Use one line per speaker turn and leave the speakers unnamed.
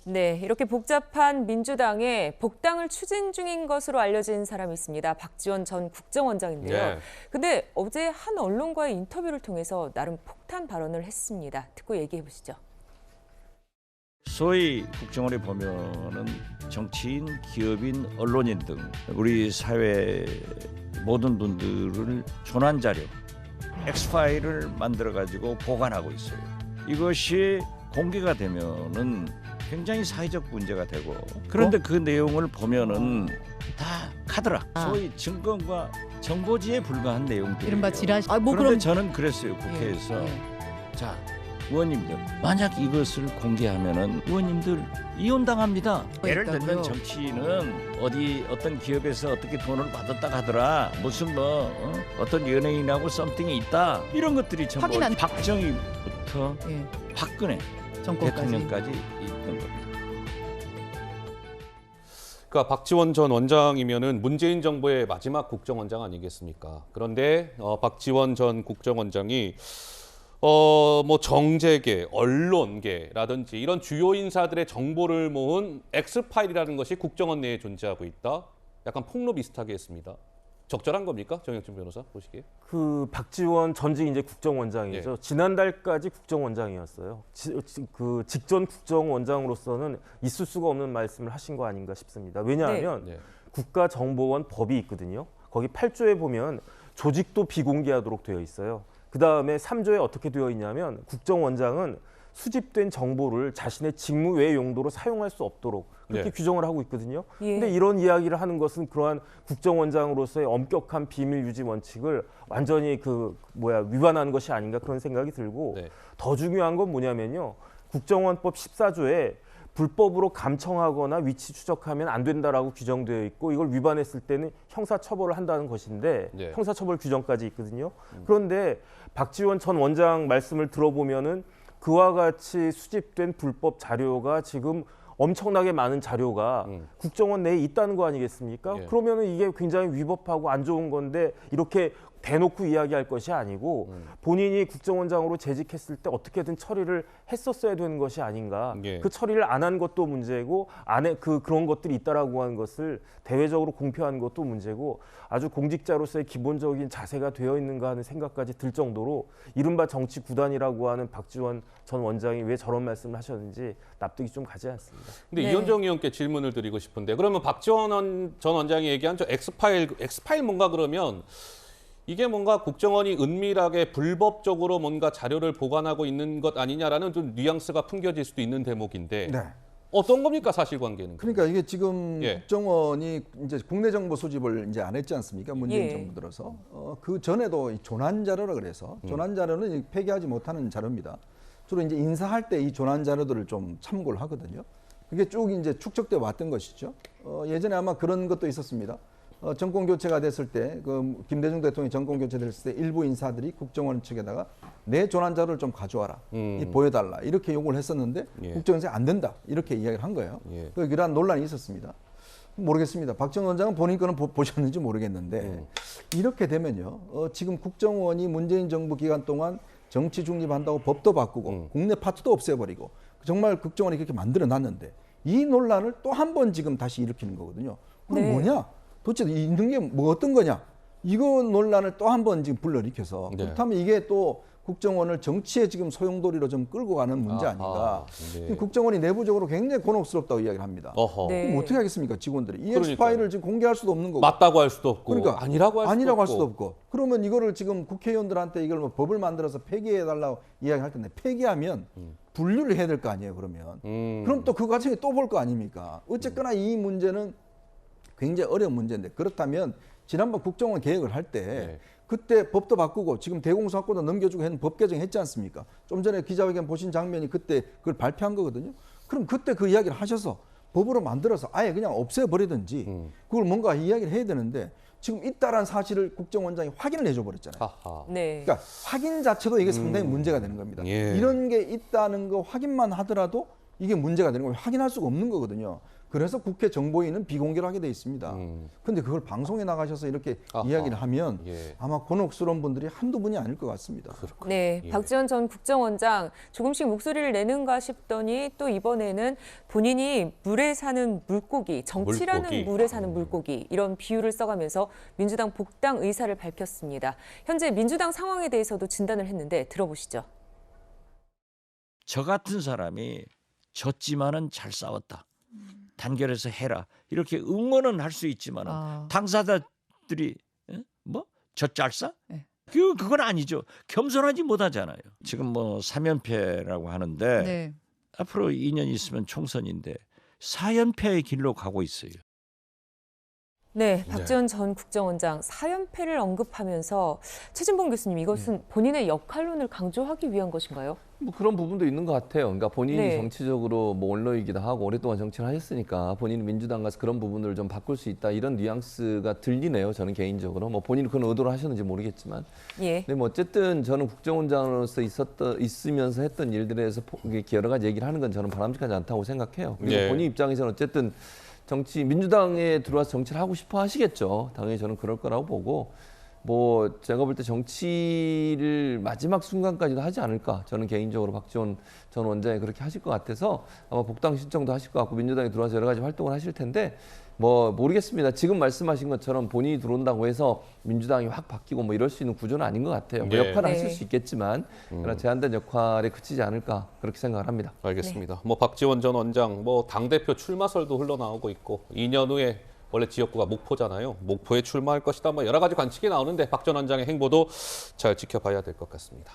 네, 이렇게 복잡한 민주당에 복당을 추진 중인 것으로 알려진 사람이 있습니다. 박지원 전 국정원장인데요.
네.
근데 어제 한 언론과의 인터뷰를 통해서 나름 폭탄 발언을 했습니다. 듣고 얘기해 보시죠.
소위 국정원에 보면은 정치인, 기업인, 언론인 등 우리 사회 모든 분들을 조난 자료, 엑스파일을 만들어 가지고 보관하고 있어요. 이것이 공개가 되면은 굉장히 사회적 문제가 되고, 그런데 그 내용을 보면은 다 카드라, 소위 증거과 정보지에 불과한 내용들이에요.
이른바 지라시.
그런데
그럼
저는 그랬어요, 국회에서. 자, 의원님들, 만약 이것을 공개하면은 의원님들 이혼당합니다. 예를 들면 정치인은 어떤 기업에서 어떻게 돈을 받았다 하더라, 무슨 어떤 연예인하고 썸띵이 있다, 이런 것들이 전부
확인한-
박정희부터 박근혜
정권까지.
대통령까지 있는 겁니다.
그러니까 박지원 전 원장이면은 문재인 정부의 마지막 국정원장 아니겠습니까? 그런데 박지원 전 국정원장이 뭐 정재계, 언론계라든지 이런 주요 인사들의 정보를 모은 엑스파일이라는 것이 국정원 내에 존재하고 있다. 약간 폭로 비슷하게 했습니다. 적절한 겁니까? 정영진 변호사 보시기에?
그 박지원 전직 이제 국정원장이죠.
예.
지난달까지 국정원장이었어요. 그 직전 국정원장으로서는 있을 수가 없는 말씀을 하신 거 아닌가 싶습니다. 왜냐하면
네.
국가정보원 법이 있거든요. 거기 8조에 보면 조직도 비공개하도록 되어 있어요. 그 다음에 3조에 어떻게 되어 있냐면 국정원장은 수집된 정보를 자신의 직무 외 용도로 사용할 수 없도록 그렇게
네.
규정을 하고 있거든요.
예.
근데 이런 이야기를 하는 것은 그러한 국정원장으로서의 엄격한 비밀 유지 원칙을 완전히 위반하는 것이 아닌가 그런 생각이 들고,
네.
더 중요한 건 뭐냐면요. 국정원법 14조에 불법으로 감청하거나 위치 추적하면 안 된다라고 규정되어 있고, 이걸 위반했을 때는 형사처벌을 한다는 것인데
네.
형사처벌 규정까지 있거든요. 그런데 박지원 전 원장 말씀을 들어보면은 그와 같이 수집된 불법 자료가 지금 엄청나게 많은 자료가 국정원 내에 있다는 거 아니겠습니까?
예.
그러면은 이게 굉장히 위법하고 안 좋은 건데 이렇게 대놓고 이야기할 것이 아니고 본인이 국정원장으로 재직했을 때 어떻게든 처리를 했었어야 되는 것이 아닌가.
예.
그 처리를 안 한 것도 문제고 안에 그런 것들이 있다라고 하는 것을 대외적으로 공표하는 것도 문제고, 아주 공직자로서의 기본적인 자세가 되어 있는가 하는 생각까지 들 정도로 이른바 정치 구단이라고 하는 박지원 전 원장이 왜 저런 말씀을 하셨는지 납득이 좀 가지 않습니다.
근데
네.
이현정 의원께 질문을 드리고 싶은데, 그러면 박지원 전 원장이 얘기한 저 엑스파일 뭔가 그러면 이게 뭔가 국정원이 은밀하게 불법적으로 뭔가 자료를 보관하고 있는 것 아니냐라는 좀 뉘앙스가 풍겨질 수도 있는 대목인데
네.
어떤 겁니까 사실관계는?
그러니까 이게 지금
예.
국정원이 이제 국내 정보 수집을 이제 안 했지 않습니까? 문재인
예.
정부 들어서 그 전에도 이 조난 자료라 그래서 조난 자료는 폐기하지 못하는 자료입니다. 주로 이제 인사할 때 이 조난 자료들을 좀 참고를 하거든요. 그게 쭉 이제 축적돼 왔던 것이죠. 예전에 아마 그런 것도 있었습니다. 정권 교체가 됐을 때, 그 김대중 대통령이 정권 교체됐을 때 일부 인사들이 국정원 측에다가 내 조난 자료를 좀 가져와라, 보여달라 이렇게 요구를 했었는데
예.
국정원에서 안 된다 이렇게 이야기를 한 거예요.
예.
그러한 논란이 있었습니다. 모르겠습니다. 박지원 원장은 본인 거는 보셨는지 모르겠는데 이렇게 되면요, 지금 국정원이 문재인 정부 기간 동안 정치 중립한다고 법도 바꾸고 국내 파트도 없애버리고 정말 국정원이 그렇게 만들어놨는데 이 논란을 또 한 번 지금 다시 일으키는 거거든요. 그럼
네.
뭐냐? 도대체 있는 게 뭐 어떤 거냐? 이거 논란을 또 한 번 지금 불러일으켜서
네.
그렇다면 이게 또 국정원을 정치의 지금 소용돌이로 좀 끌고 가는 문제 아닌가?
네.
국정원이 내부적으로 굉장히 곤혹스럽다고 이야기를 합니다.
어허.
네.
그럼 어떻게 하겠습니까, 직원들이? 이
그러니까요.
엑스파일을 지금 공개할 수도 없는 거고.
맞다고 할 수도 없고
그러니까
아니라고 할 수도 없고.
그러면 이거를 지금 국회의원들한테 이걸 뭐 법을 만들어서 폐기해달라고 이야기할 텐데 폐기하면 분류를 해야 될 거 아니에요, 그러면. 그럼 또 그 과정에 또 볼 거 아닙니까? 어쨌거나 이 문제는 굉장히 어려운 문제인데, 그렇다면 지난번 국정원 개혁을 할 때
네.
그때 법도 바꾸고 지금 대공수사권도 넘겨주고 했는 법 개정했지 않습니까? 좀 전에 기자회견 보신 장면이 그때 그걸 발표한 거거든요. 그럼 그때 그 이야기를 하셔서 법으로 만들어서 아예 그냥 없애버리든지 그걸 뭔가 이야기를 해야 되는데 지금 있다라는 사실을 국정원장이 확인을 해줘 버렸잖아요.
하하.
네.
그러니까 확인 자체도 이게 상당히 문제가 되는 겁니다.
예.
이런 게 있다는 거 확인만 하더라도 이게 문제가 되는 걸 확인할 수가 없는 거거든요. 그래서 국회 정보위는 비공개로 하게 돼 있습니다. 근데 그걸 방송에 나가셔서 이렇게
아하.
이야기를 하면
예.
아마 곤혹스러운 분들이 한두 분이 아닐 것 같습니다.
네,
예.
박지원 전 국정원장 조금씩 목소리를 내는가 싶더니 또 이번에는 본인이 물에 사는 물고기, 정치라는
물고기.
물에 사는 물고기 이런 비유를 써가면서 민주당 복당 의사를 밝혔습니다. 현재 민주당 상황에 대해서도 진단을 했는데 들어보시죠.
저 같은 사람이 졌지만은 잘 싸웠다. 단결해서 해라. 이렇게 응원은 할 수 있지만은 당사자들이 뭐 젖잘싸?
네.
그건 아니죠. 겸손하지 못하잖아요. 지금 뭐 3연패라고 하는데
네.
앞으로 2년 있으면 총선인데 4연패의 길로 가고 있어요.
네, 박지원 전 국정원장 4연패를 언급하면서 최진봉 교수님 이것은 본인의 역할론을 강조하기 위한 것인가요?
뭐 그런 부분도 있는 것 같아요. 그러니까 본인이
네.
정치적으로 뭐 원로이기도 하고 오랫동안 정치를 하셨으니까 본인이 민주당 가서 그런 부분을 좀 바꿀 수 있다 이런 뉘앙스가 들리네요. 저는 개인적으로 뭐 본인이 그런 의도를 하셨는지 모르겠지만,
예.
근데 뭐 어쨌든 저는 국정원장으로서 있으면서 했던 일들에 대해서 여러 가지 얘기를 하는 건 저는 바람직하지 않다고 생각해요. 그리고
예.
본인 입장에서는 어쨌든 민주당에 들어와서 정치를 하고 싶어 하시겠죠. 당연히 저는 그럴 거라고 보고, 뭐 제가 볼 때 정치를 마지막 순간까지도 하지 않을까. 저는 개인적으로 박지원 전 원장이 그렇게 하실 것 같아서 아마 복당 신청도 하실 것 같고 민주당에 들어와서 여러 가지 활동을 하실 텐데, 뭐 모르겠습니다. 지금 말씀하신 것처럼 본인이 들어온다고 해서 민주당이 확 바뀌고 뭐 이럴 수 있는 구조는 아닌 것 같아요. 뭐
네.
역할을
네.
하실 수 있겠지만 그러나 제한된 역할에 그치지 않을까 그렇게 생각을 합니다.
알겠습니다. 뭐 박지원 전 원장 뭐 당대표 출마설도 흘러나오고 있고 2년 후에 원래 지역구가 목포잖아요. 목포에 출마할 것이다. 뭐 여러 가지 관측이 나오는데 박 전 원장의 행보도 잘 지켜봐야 될 것 같습니다.